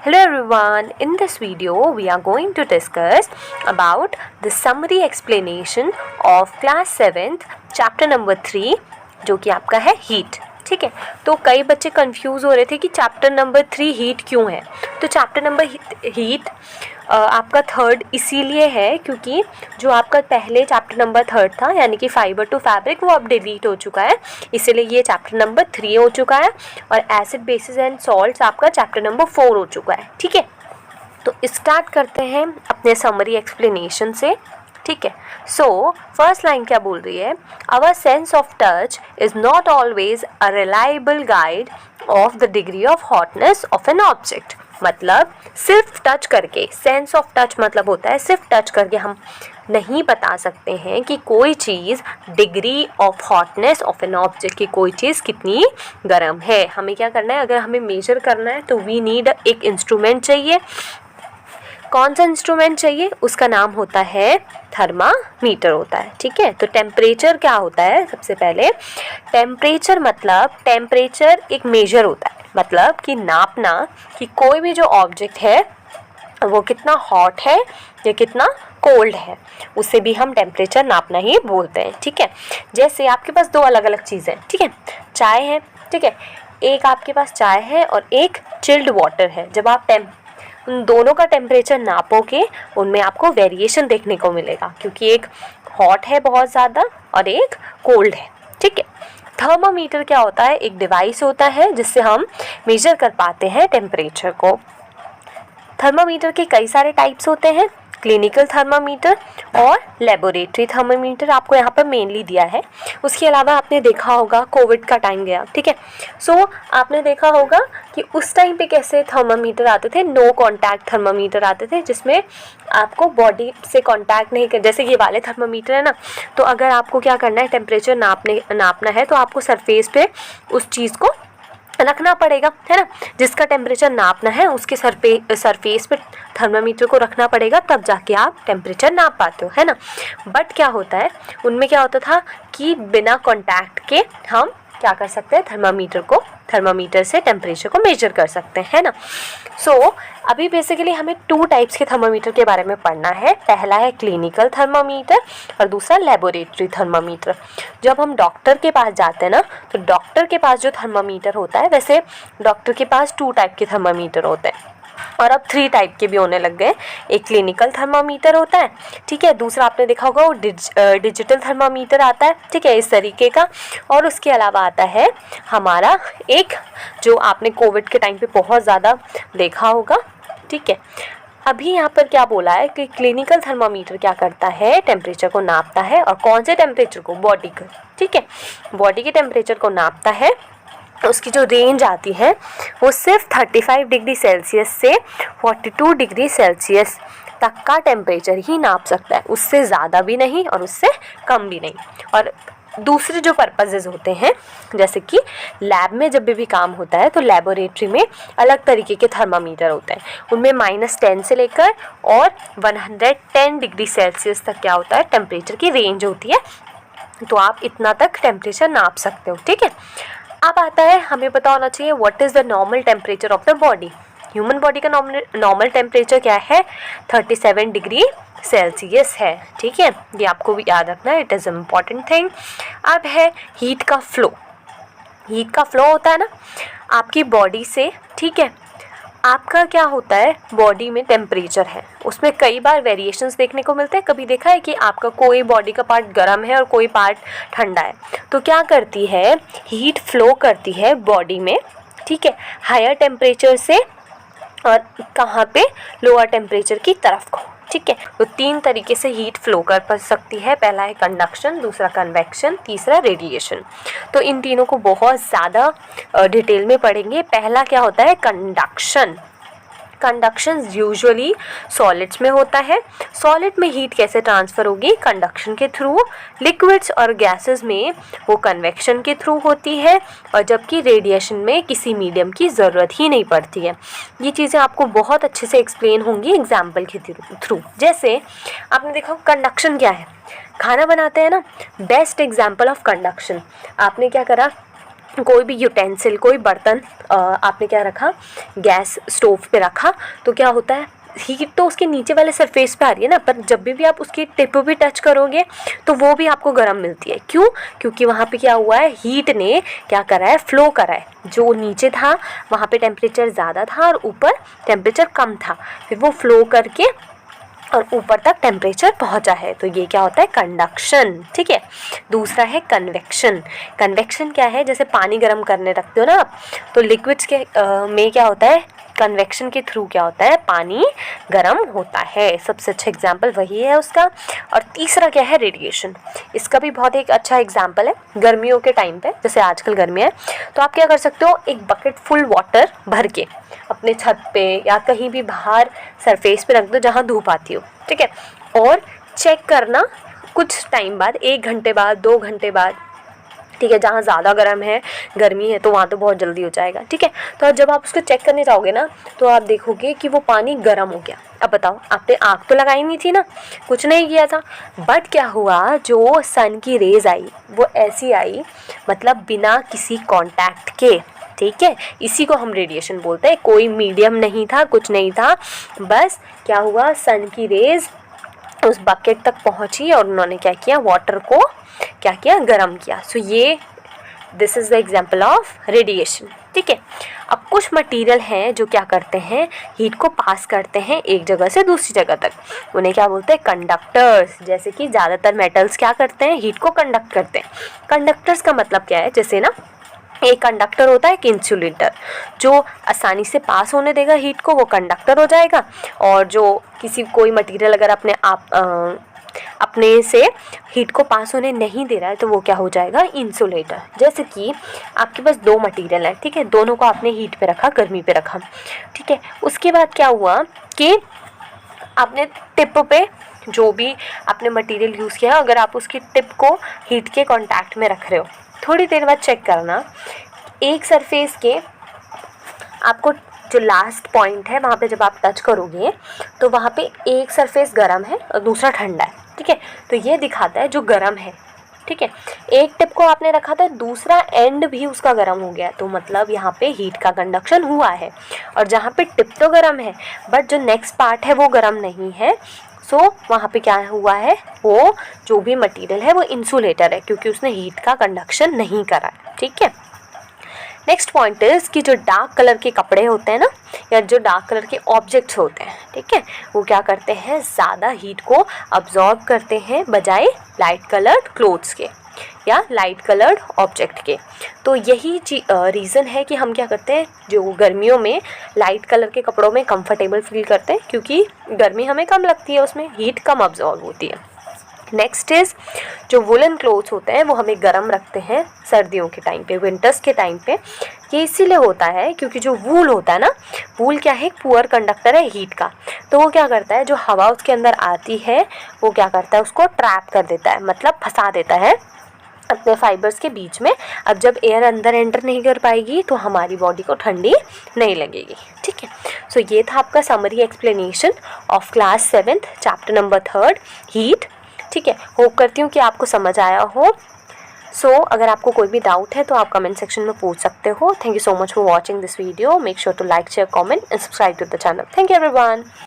Hello everyone, in this video we are going to discuss about the summary explanation of class 7th chapter number 3 जो कि आपका है heat. ठीक है, तो कई बच्चे कंफ्यूज हो रहे थे कि चैप्टर नंबर 3 हीट क्यों है। तो चैप्टर नंबर हीट आपका थर्ड इसीलिए है क्योंकि जो आपका पहले चैप्टर नंबर थर्ड था यानी कि फाइबर टू फैब्रिक वो अब डिलीट हो चुका है, इसीलिए ये चैप्टर नंबर 3 हो चुका है और एसिड बेसिस एंड सॉल्ट्स आपका चैप्टर नंबर 4 हो चुका है। ठीक है, तो स्टार्ट करते हैं अपने समरी एक्सप्लेनेशन से। ठीक है, सो फर्स्ट लाइन क्या बोल रही है, our sense of touch is not always a reliable guide of the degree of hotness of an object. मतलब सिर्फ टच करके, सेंस ऑफ टच मतलब होता है सिर्फ टच करके हम नहीं बता सकते हैं कि कोई चीज़ degree of hotness of an object की कोई चीज़ कितनी गर्म है। हमें क्या करना है, अगर हमें मेजर करना है तो वी नीड एक इंस्ट्रूमेंट चाहिए। कौन सा इंस्ट्रूमेंट चाहिए, उसका नाम होता है थर्मामीटर होता है। ठीक है, तो टेम्परेचर क्या होता है, सबसे पहले टेम्परेचर मतलब टेम्परेचर एक मेजर होता है, मतलब कि नापना कि कोई भी जो ऑब्जेक्ट है वो कितना हॉट है या कितना कोल्ड है, उससे भी हम टेम्परेचर नापना ही बोलते हैं। ठीक है, जैसे आपके पास दो अलग अलग चीज़ें, ठीक है, चाय है, ठीक है, एक आपके पास चाय है और एक चिल्ड वाटर है। जब आप उन दोनों का टेम्परेचर नापोगे उनमें आपको वेरिएशन देखने को मिलेगा क्योंकि एक हॉट है बहुत ज़्यादा और एक कोल्ड है। ठीक है, थर्मामीटर क्या होता है, एक डिवाइस होता है जिससे हम मेजर कर पाते हैं टेम्परेचर को। थर्मामीटर के कई सारे टाइप्स होते हैं, क्लिनिकल थर्मामीटर और लेबोरेटरी थर्मामीटर आपको यहाँ पर मेनली दिया है। उसके अलावा आपने देखा होगा कोविड का टाइम गया, ठीक है, सो आपने देखा होगा कि उस टाइम पे कैसे थर्मामीटर आते थे, नो कांटेक्ट थर्मामीटर आते थे जिसमें आपको बॉडी से कांटेक्ट नहीं कर, जैसे ये वाले थर्मामीटर है ना, तो अगर आपको क्या करना है टेम्परेचर नापना है तो आपको सरफेस पे उस चीज़ को रखना पड़ेगा, है ना, जिसका टेम्परेचर नापना है उसके सरफेस पे थर्मामीटर को रखना पड़ेगा, तब जाके आप टेम्परेचर नाप पाते हो, है ना। बट क्या होता है, उनमें क्या होता था कि बिना कांटेक्ट के हम क्या कर सकते हैं, थर्मामीटर से टेम्परेचर को मेजर कर सकते हैं, है ना। सो अभी बेसिकली हमें 2 टाइप्स के थर्मामीटर के बारे में पढ़ना है। पहला है क्लिनिकल थर्मामीटर और दूसरा लेबोरेटरी थर्मामीटर। जब हम डॉक्टर के पास जाते हैं ना, तो डॉक्टर के पास जो थर्मामीटर होता है, वैसे डॉक्टर के पास 2 टाइप के थर्मामीटर होते हैं और अब 3 टाइप के भी होने लग गए। एक क्लिनिकल थर्मामीटर होता है, ठीक है, दूसरा आपने देखा होगा वो डिजिटल थर्मामीटर आता है, ठीक है, इस तरीके का, और उसके अलावा आता है हमारा एक जो आपने कोविड के टाइम पे बहुत ज़्यादा देखा होगा। ठीक है, अभी यहाँ पर क्या बोला है कि क्लिनिकल थर्मामीटर क्या करता है, टेम्परेचर को नापता है, और कौन से टेम्परेचर को, बॉडी का, ठीक है, बॉडी के टेम्परेचर को नापता है। उसकी जो रेंज आती है वो सिर्फ 35 डिग्री सेल्सियस से 42 डिग्री सेल्सियस तक का टेम्परेचर ही नाप सकता है, उससे ज़्यादा भी नहीं और उससे कम भी नहीं। और दूसरे जो पर्पसेस होते हैं, जैसे कि लैब में जब भी काम होता है तो लेबोरेटरी में अलग तरीके के थर्मामीटर होते हैं, उनमें -10 से लेकर और 110 डिग्री सेल्सियस तक क्या होता है, टेम्परेचर की रेंज होती है, तो आप इतना तक टेम्परेचर नाप सकते हो। ठीक है, अब आता है हमें पता होना चाहिए what is the normal temperature of the body. Human body का नॉर्मल टेम्परेचर क्या है, 37 डिग्री सेल्सियस है। ठीक है, ये आपको भी याद रखना है, इट इज़ इम्पॉर्टेंट थिंग। अब है हीट का फ्लो। हीट का फ्लो होता है ना आपकी बॉडी से, ठीक है, आपका क्या होता है, बॉडी में टेम्परेचर है, उसमें कई बार वेरिएशंस देखने को मिलते हैं। कभी देखा है कि आपका कोई बॉडी का पार्ट गर्म है और कोई पार्ट ठंडा है, तो क्या करती है, हीट फ्लो करती है बॉडी में, ठीक है, हायर टेम्परेचर से और कहाँ पे, लोअर टेम्परेचर की तरफ को। ठीक है, तो 3 तरीके से हीट फ्लो कर सकती है, पहला है कंडक्शन, दूसरा कन्वेक्शन, तीसरा रेडिएशन। तो इन तीनों को बहुत ज़्यादा डिटेल में पढ़ेंगे। पहला क्या होता है, कंडक्शन। कंडक्शन यूजुअली सॉलिड्स में होता है। सॉलिड में हीट कैसे ट्रांसफ़र होगी, कंडक्शन के थ्रू। लिक्विड्स और गैसेस में वो कन्वेक्शन के थ्रू होती है, और जबकि रेडिएशन में किसी मीडियम की ज़रूरत ही नहीं पड़ती है। ये चीज़ें आपको बहुत अच्छे से एक्सप्लेन होंगी एग्जाम्पल के थ्रू। जैसे आपने देखा कंडक्शन क्या है, खाना बनाते हैं ना, बेस्ट एग्जाम्पल ऑफ कंडक्शन। आपने क्या करा, कोई भी यूटेंसिल, कोई बर्तन आपने क्या रखा, गैस स्टोव पे रखा, तो क्या होता है, हीट तो उसके नीचे वाले सरफेस पे आ रही है ना, पर जब भी आप उसकी टिप भी टच करोगे तो वो भी आपको गर्म मिलती है। क्यों? क्योंकि वहाँ पे क्या हुआ है, हीट ने क्या करा है, फ्लो करा है। जो नीचे था वहाँ पे टेम्परेचर ज़्यादा था और ऊपर टेम्परेचर कम था, फिर वो फ्लो करके और ऊपर तक टेम्परेचर पहुंचा है, तो ये क्या होता है, कंडक्शन। ठीक है। दूसरा है कन्वेक्शन। कन्वेक्शन क्या है, जैसे पानी गर्म करने रखते हो ना आप, तो लिक्विड्स के में क्या होता है, कन्वेक्शन के थ्रू क्या होता है, पानी गर्म होता है। सबसे अच्छा एग्जाम्पल वही है उसका। और तीसरा क्या है, रेडिएशन। इसका भी बहुत एक अच्छा एग्जाम्पल है गर्मियों के टाइम पे, जैसे आजकल गर्मी है, तो आप क्या कर सकते हो, एक बकेट फुल वाटर भर के अपने छत पे या कहीं भी बाहर सरफेस पे रख दो जहाँ धूप आती हो। ठीक है। और चेक करना कुछ टाइम बाद, 1 घंटे बाद, 2 घंटे बाद। ठीक है। जहाँ ज़्यादा गर्म है, गर्मी है, तो वहाँ तो बहुत जल्दी हो जाएगा। ठीक है। तो जब आप उसको चेक करने जाओगे ना, तो आप देखोगे कि वो पानी गर्म हो गया। अब बताओ, आपने आग तो लगाई नहीं थी ना, कुछ नहीं किया था, बट क्या हुआ, जो सन की रेज आई वो ऐसी आई, मतलब बिना किसी कांटेक्ट के। ठीक है। इसी को हम रेडिएशन बोलते हैं। कोई मीडियम नहीं था, कुछ नहीं था, बस क्या हुआ, सन की रेज उस बकेट तक पहुंची और उन्होंने क्या किया, वाटर को क्या किया, गर्म किया। सो ये this is the example of radiation. ठीक है। अब कुछ मटेरियल हैं जो क्या करते हैं, हीट को पास करते हैं एक जगह से दूसरी जगह तक, उन्हें क्या बोलते हैं, कंडक्टर्स। जैसे कि ज़्यादातर मेटल्स क्या करते हैं, हीट को कंडक्ट करते हैं। कंडक्टर्स का मतलब क्या है, जैसे ना एक कंडक्टर होता है, एक इंसुलेटर, जो आसानी से पास होने देगा हीट को, वो कंडक्टर हो जाएगा। और जो कोई मटेरियल अगर अपने से हीट को पास होने नहीं दे रहा है, तो वो क्या हो जाएगा, इंसुलेटर। जैसे कि आपके पास 2 मटेरियल है, ठीक है, दोनों को आपने हीट पे रखा, गर्मी पे रखा। ठीक है। उसके बाद क्या हुआ कि आपने टिप पे जो भी आपने मटेरियल यूज़ किया, अगर आप उसकी टिप को हीट के कांटेक्ट में रख रहे हो, थोड़ी देर बाद चेक करना, एक सरफेस के आपको जो लास्ट पॉइंट है वहाँ पे जब आप टच करोगे, तो वहाँ पे एक सरफेस गर्म है और दूसरा ठंडा है। ठीक है। तो ये दिखाता है जो गर्म है। ठीक है। एक टिप को आपने रखा था, दूसरा एंड भी उसका गर्म हो गया, तो मतलब यहाँ पे हीट का कंडक्शन हुआ है। और जहाँ पे टिप तो गर्म है, बट जो नेक्स्ट पार्ट है वो गर्म नहीं है। सो वहाँ पे क्या हुआ है, वो जो भी मटेरियल है वो इंसुलेटर है, क्योंकि उसने हीट का कंडक्शन नहीं करा है। ठीक है। नेक्स्ट पॉइंट इज़ कि जो डार्क कलर के कपड़े होते हैं ना, या जो डार्क कलर के ऑब्जेक्ट्स होते हैं, ठीक है, वो क्या करते हैं, ज़्यादा हीट को अब्जॉर्ब करते हैं बजाय लाइट कलर्ड क्लोथ्स के या लाइट कलर्ड ऑब्जेक्ट के। तो यही रीज़न है कि हम क्या करते हैं, जो गर्मियों में लाइट कलर के कपड़ों में कंफर्टेबल फील करते हैं, क्योंकि गर्मी हमें कम लगती है, उसमें हीट कम अब्जॉर्ब होती है। नेक्स्ट इज़ जो वुलन क्लोथ्स होते हैं वो हमें गर्म रखते हैं सर्दियों के टाइम पे, विंटर्स के टाइम पे। ये इसीलिए होता है क्योंकि जो वूल होता है ना, वूल क्या है, एक पुअर कंडक्टर है हीट का। तो वो क्या करता है, जो हवा उसके अंदर आती है वो क्या करता है, उसको ट्रैप कर देता है, मतलब फंसा देता है अपने फाइबर्स के बीच में। अब जब एयर अंदर एंटर नहीं कर पाएगी तो हमारी बॉडी को ठंडी नहीं लगेगी। ठीक है। सो ये था आपका summary explanation of class 7th chapter number 3 heat. ठीक है। होप करती हूँ कि आपको समझ आया हो। सो अगर आपको कोई भी डाउट है तो आप कमेंट सेक्शन में पूछ सकते हो। Thank you so much for watching this video. Make sure to like, share, comment and subscribe to the channel. Thank you everyone.